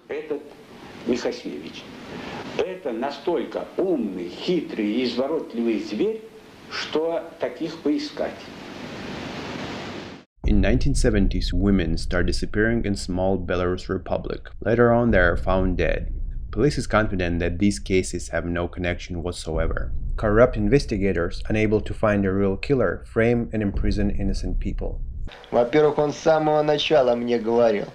этот Михасевич. Это настолько умный, хитрый и изворотливый зверь, что таких поискать. In 1970s, women start disappearing in small Belarus Republic. Later on, they are found dead. Police is confident that these cases have no connection whatsoever. Corrupt investigators, unable to find a real killer, frame and imprison innocent people. Во-первых, он с самого начала мне говорил.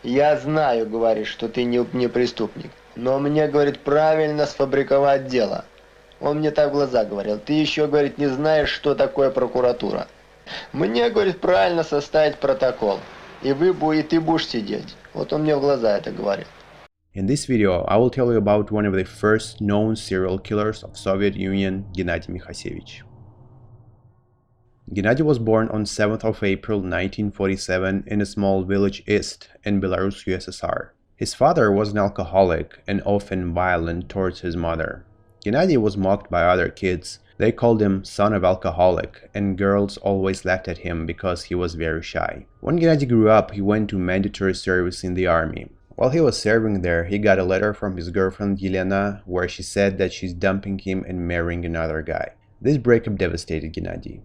Я знаю, говорит, что ты не преступник. Но мне, говорит, правильно сфабриковать дело. Он мне так в глаза говорил. Ты еще, говорит, не знаешь, что такое прокуратура. Мне, говорит, правильно составить протокол. И ты будешь сидеть. Вот он мне в глаза это говорил. In this video, I will tell you about one of the first known serial killers of Soviet Union, Gennady Mikhasevich. Gennady was born on 7th of April 1947 in a small village east in Belarus, USSR. His father was an alcoholic and often violent towards his mother. Gennady was mocked by other kids. They called him son of alcoholic, and girls always laughed at him because he was very shy. When Gennady grew up, he went to mandatory service in the army. While he was serving there, he got a letter from his girlfriend Yelena, where she said that she's dumping him and marrying another guy. This breakup devastated Gennady.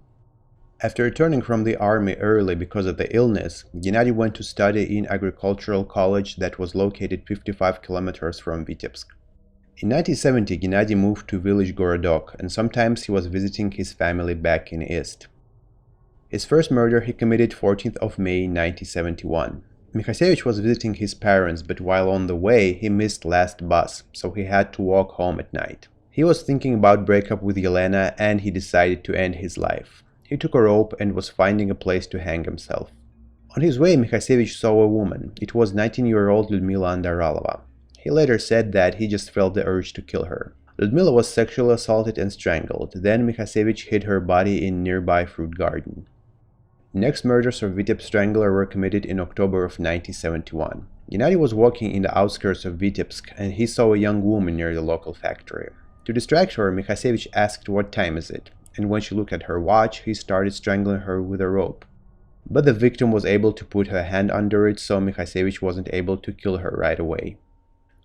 After returning from the army early because of the illness, Gennady went to study in agricultural college that was located 55 kilometers from Vitebsk. In 1970, Gennady moved to village Gorodok, and sometimes he was visiting his family back in East. His first murder he committed 14th of May 1971. Mikhasevich was visiting his parents, but while on the way, he missed last bus, so he had to walk home at night. He was thinking about breakup with Yelena, and he decided to end his life. He took a rope and was finding a place to hang himself. On his way, Mikhasevich saw a woman. It was 19-year-old Lyudmila Andaralova. He later said that he just felt the urge to kill her. Lyudmila was sexually assaulted and strangled. Then Mikhasevich hid her body in nearby fruit garden. Next murders of Vitebsk Strangler were committed in October of 1971. Gennady was walking in the outskirts of Vitebsk and he saw a young woman near the local factory. To distract her, Mikhasevich asked what time is it, and when she looked at her watch, he started strangling her with a rope. But the victim was able to put her hand under it, so Mikhasevich wasn't able to kill her right away.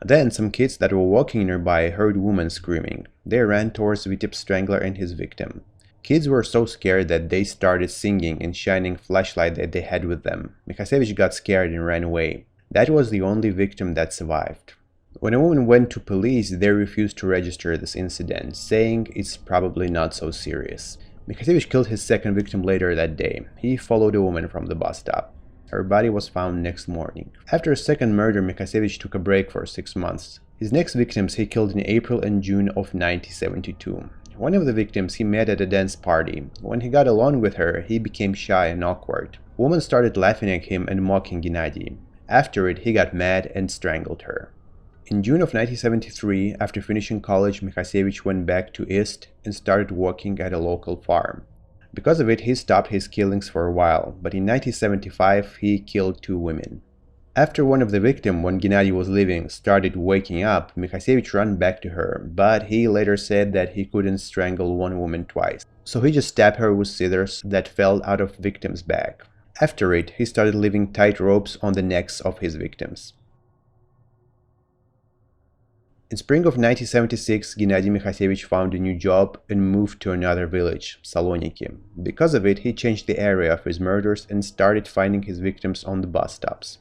Then some kids that were walking nearby heard women screaming. They ran towards Vitebsk Strangler and his victim. Kids were so scared that they started singing and shining flashlight that they had with them. Mikhasevich got scared and ran away. That was the only victim that survived. When a woman went to police, they refused to register this incident, saying it's probably not so serious. Mikhasevich killed his second victim later that day. He followed a woman from the bus stop. Her body was found next morning. After a second murder, Mikhasevich took a break for 6 months. His next victims he killed in April and June of 1972. One of the victims he met at a dance party. When he got along with her, he became shy and awkward. Women started laughing at him and mocking Gennady. After it, he got mad and strangled her. In June of 1973, after finishing college, Mikhasevich went back to East and started working at a local farm. Because of it, he stopped his killings for a while, but in 1975 he killed 2 women. After one of the victims, when Gennady was leaving, started waking up, Mikhasevich ran back to her, but he later said that he couldn't strangle one woman twice. So he just stabbed her with scissors that fell out of victim's bag. After it, he started leaving tight ropes on the necks of his victims. In spring of 1976, Gennady Mikhasevich found a new job and moved to another village, Saloniki. Because of it, he changed the area of his murders and started finding his victims on the bus stops.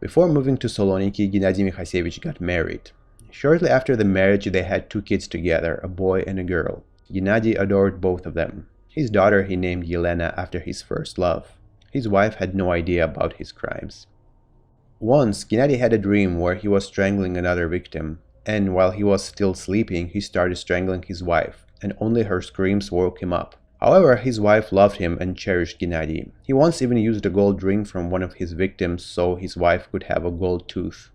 Before moving to Saloniki, Gennady Mikhasevich got married. Shortly after the marriage, they had 2 kids together, a boy and a girl. Gennady adored both of them. His daughter he named Yelena after his first love. His wife had no idea about his crimes. Once, Gennady had a dream where he was strangling another victim, and while he was still sleeping, he started strangling his wife, and only her screams woke him up. However, his wife loved him and cherished Gennady. He once even used a gold ring from one of his victims so his wife could have a gold tooth.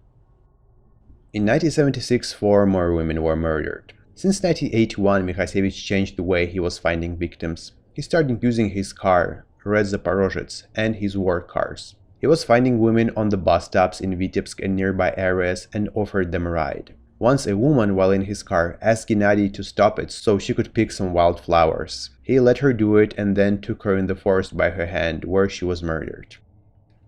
In 1976, 4 more women were murdered. Since 1981, Mikhasevich changed the way he was finding victims. He started using his car, Red Zaporozhets, and his war cars. He was finding women on the bus stops in Vitebsk and nearby areas and offered them a ride. Once a woman, while in his car, asked Gennady to stop it so she could pick some wildflowers. He let her do it and then took her in the forest by her hand, where she was murdered.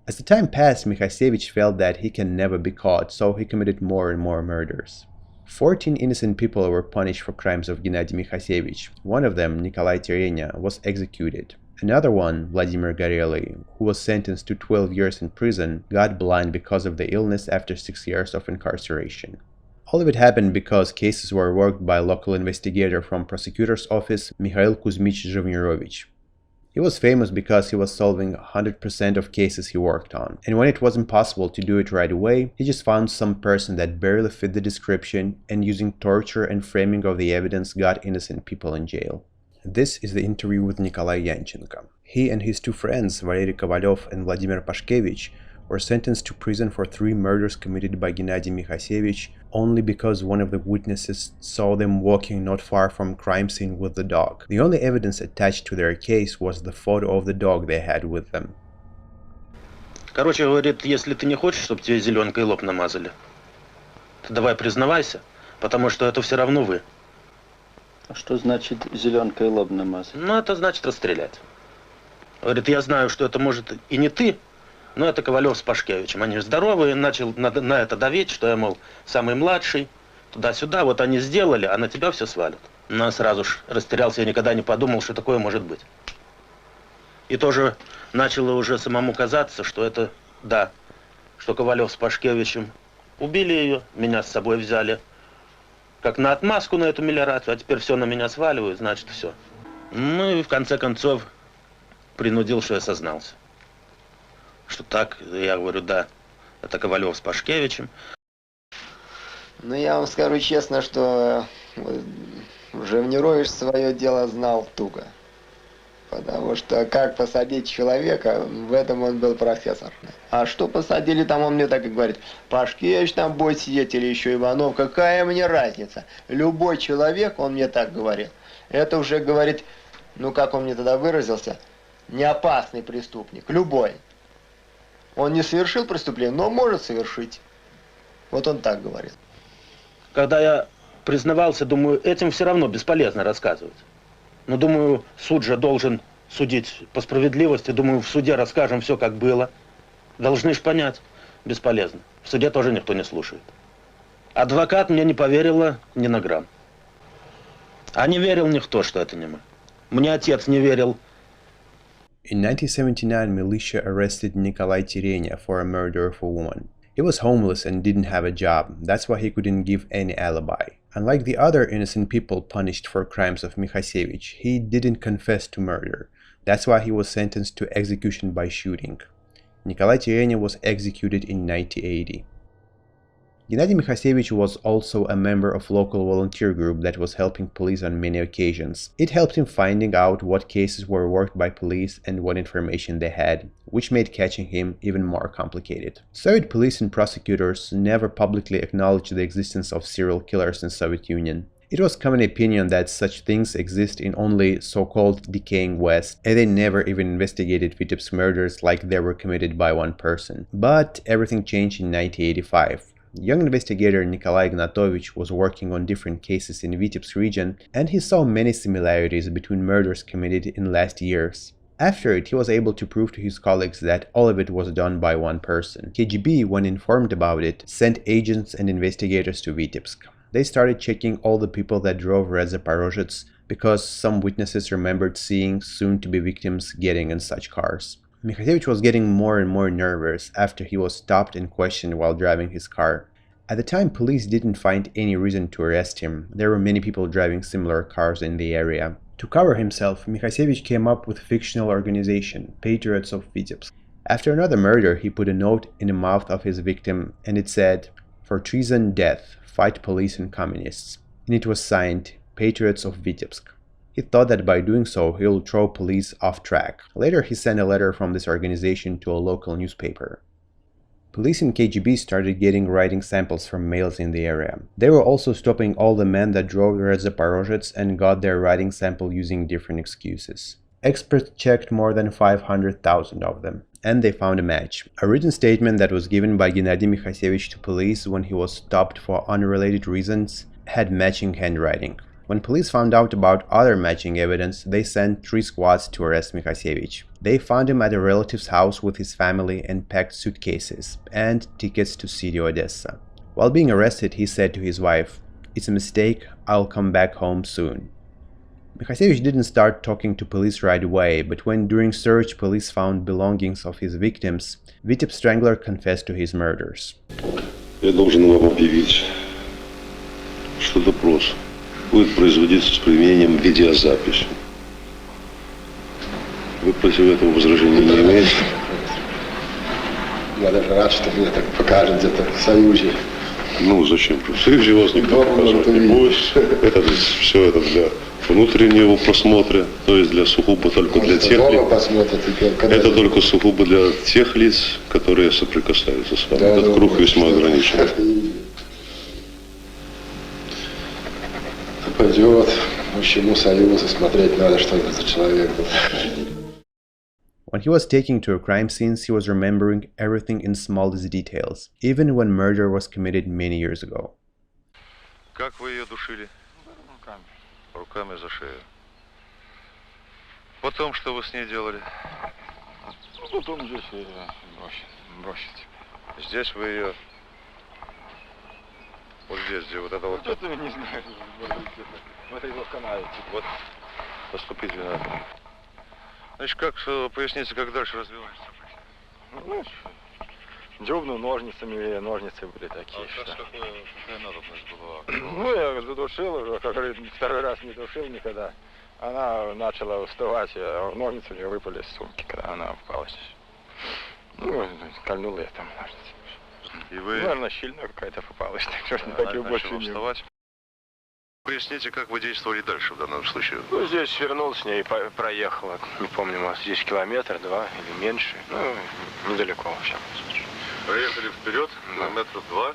As the time passed, Mikhasevich felt that he can never be caught, so he committed more and more murders. 14 innocent people were punished for crimes of Gennady Mikhasevich. One of them, Nikolai Terenya, was executed. Another one, Vladimir Gorely, who was sentenced to 12 years in prison, got blind because of the illness after 6 years of incarceration. All of it happened because cases were worked by a local investigator from prosecutor's office, Mikhail Kuzmich Zhivnirovich. He was famous because he was solving 100% of cases he worked on, and when it wasn't possible to do it right away, he just found some person that barely fit the description and using torture and framing of the evidence got innocent people in jail. This is the interview with Nikolai Yanchenko. He and his two friends, Valery Kovalyov and Vladimir Pashkevich, were sentenced to prison for 3 murders committed by Gennady Mikhasevich only because one of the witnesses saw them walking not far from crime scene with the dog. The only evidence attached to their case was the photo of the dog they had with them. Короче, говорит, если ты не хочешь, чтобы тебе зеленкой лоб намазали, то давай признавайся, потому что это все равно вы. А что значит зеленкой лоб намазать? Ну, это значит расстрелять. Говорит, я знаю, что это может и не ты, но это Ковалев с Пашкевичем. Они же здоровые, начал на это давить, что я, мол, самый младший, туда-сюда, вот они сделали, а на тебя все свалят. Но сразу ж растерялся, я никогда не подумал, что такое может быть. И тоже начало уже самому казаться, что это, да, что Ковалев с Пашкевичем убили ее, меня с собой взяли, как на отмазку на эту мелиорацию, а теперь все на меня сваливают, значит, все. Ну и в конце концов принудил, что я сознался. Что так, я говорю, да, это Ковалев с Пашкевичем. Ну, я вам скажу честно, что Жевнирович свое дело знал туго. Потому что как посадить человека, в этом он был профессор. А что посадили там, он мне так и говорит: Пашкевич там будет сидеть или еще Иванов, какая мне разница? Любой человек, он мне так говорил, это уже говорит, ну как он мне тогда выразился, не опасный преступник, любой. Он не совершил преступление, но может совершить. Вот он так говорит. Когда я признавался, думаю, этим все равно бесполезно рассказывать. Но думаю, суд же должен судить по справедливости. Думаю, в суде расскажем все, как было. Должны ж понять. Бесполезно. В суде тоже никто не слушает. Адвокат мне не поверила ни на грамм. А не верил никто, что это не мы. Мне отец не верил. In 1979, militia arrested Nikolai Terenya for a murder of a woman. He was homeless and didn't have a job, that's why he couldn't give any alibi. Unlike the other innocent people punished for crimes of Mikhasevich, he didn't confess to murder. That's why he was sentenced to execution by shooting. Nikolai Terenya was executed in 1980. Gennady Mikhasevich was also a member of local volunteer group that was helping police on many occasions. It helped him finding out what cases were worked by police and what information they had, which made catching him even more complicated. Soviet police and prosecutors never publicly acknowledged the existence of serial killers in Soviet Union. It was common opinion that such things exist in only so-called decaying West, and they never even investigated Vitebsk murders like they were committed by one person. But everything changed in 1985. Young investigator Nikolai Ignatovich was working on different cases in Vitebsk region, and he saw many similarities between murders committed in last years. After it, he was able to prove to his colleagues that all of it was done by one person. KGB, when informed about it, sent agents and investigators to Vitebsk. They started checking all the people that drove Red Zaporozhets, because some witnesses remembered seeing soon-to-be victims getting in such cars. Mikhasevich was getting more and more nervous after he was stopped and questioned while driving his car. At the time, police didn't find any reason to arrest him. There were many people driving similar cars in the area. To cover himself, Mikhasevich came up with a fictional organization, Patriots of Vitebsk. After another murder, he put a note in the mouth of his victim, and it said, "For treason, death, fight police and communists." And it was signed, Patriots of Vitebsk. He thought that by doing so, he will throw police off track. Later, he sent a letter from this organization to a local newspaper. Police and KGB started getting writing samples from males in the area. They were also stopping all the men that drove Red Zaporozhets and got their writing sample using different excuses. Experts checked more than 500,000 of them, and they found a match. A written statement that was given by Gennady Mikhasevich to police when he was stopped for unrelated reasons had matching handwriting. When police found out about other matching evidence, they sent 3 squads to arrest Mikhasevich. They found him at a relative's house with his family and packed suitcases and tickets to city Odessa. While being arrested, he said to his wife, "It's a mistake, I'll come back home soon." Mikhasevich didn't start talking to police right away, but when during search police found belongings of his victims, Vitebsk Strangler confessed to his murders. Я должен вам объявить, что допрос будет производиться с применением видеозаписи. Вы против этого возражения не имеете? Я даже рад, что мне так покажут где-то в Союзе. Ну, зачем? В Союзе вас никто показывать не будет. Это все это для внутреннего просмотра, то есть для сугубо только для тех лиц. Это только сугубо для тех лиц, которые соприкасаются с вами. Этот круг весьма ограничен. Пойдет, всему Союзу смотреть надо, что это за человек. When he was taken to a crime scene, he was remembering everything in smallest details, even when murder was committed many years ago. Как вы ее душили? Руками. Руками за шею. Потом что вы с ней делали? Потом здесь ее бросить. Здесь вы ее... Вот здесь, где вот это вот... Это не знаю, в этой вот канаве. Вот, поступите на это. Значит, как, поясните, как дальше развивается событие? Ну, дёбну ножницами, ножницы были такие. А сейчас какая надобность была? Ну, я задушил уже, как говорит, второй раз не душил никогда. Она начала уставать, а ножницы у нее выпали из сумки, когда она упала здесь. Ну, кольнула я там ножницы. И вы... Наверное, щельная какая-то попалась, так что никаких больше не было. Поясните, как вы действовали дальше в данном случае? Ну, здесь свернул с ней, проехала, не помню, может, здесь километр, 2 или меньше, ну, недалеко вообще. Проехали вперед, на метров 2,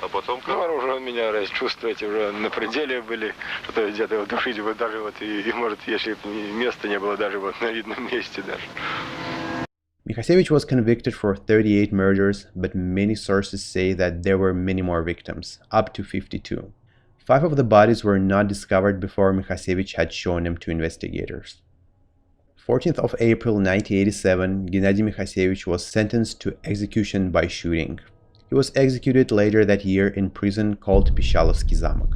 а потом как? Ну, уже меня, чувствуете, уже на пределе были, что где-то вот душить, вот даже вот, и может, если места не было даже вот на видном месте даже. Mikhasevich was convicted for 38 murders, but many sources say that there were many more victims, up to 52. 5 of the bodies were not discovered before Mikhasevich had shown them to investigators. 14th of April 1987, Gennady Mikhasevich was sentenced to execution by shooting. He was executed later that year in prison called Pishalovsky Zamok.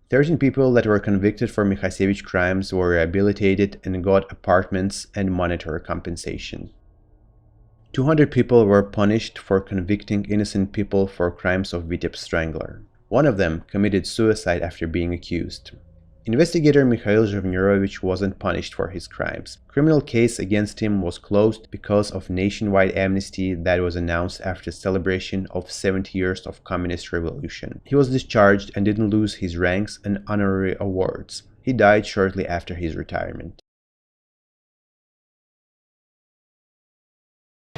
13 people that were convicted for Mikhasevich crimes were rehabilitated and got apartments and monetary compensation. 200 people were punished for convicting innocent people for crimes of Vitebsk Strangler. One of them committed suicide after being accused. Investigator Mikhail Zhevnerovich wasn't punished for his crimes. Criminal case against him was closed because of nationwide amnesty that was announced after celebration of 70 years of communist revolution. He was discharged and didn't lose his ranks and honorary awards. He died shortly after his retirement.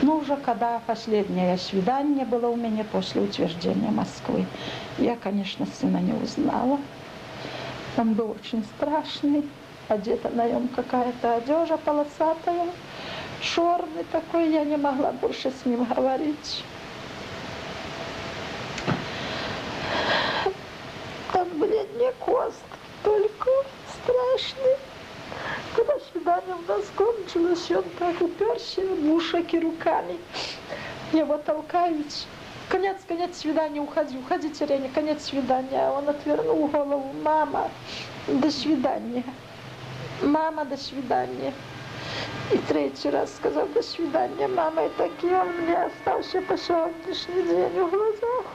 Ну, уже когда последнее свидание было у меня после утверждения Москвы, я, конечно, сына не узнала. Он был очень страшный, одета на нем какая-то одежа полосатая, черный такой, я не могла больше с ним говорить. Там были одни костки, только страшные. Когда свидание у нас кончилось, он так уперся в ушки руками. Я его толкаю. Конец свидания, уходите, Реня, конец свидания. Он отвернул голову. Мама, до свидания. Мама, до свидания. И третий раз сказал до свидания, мама. И такие он мне остался по сегодняшний день в глазах.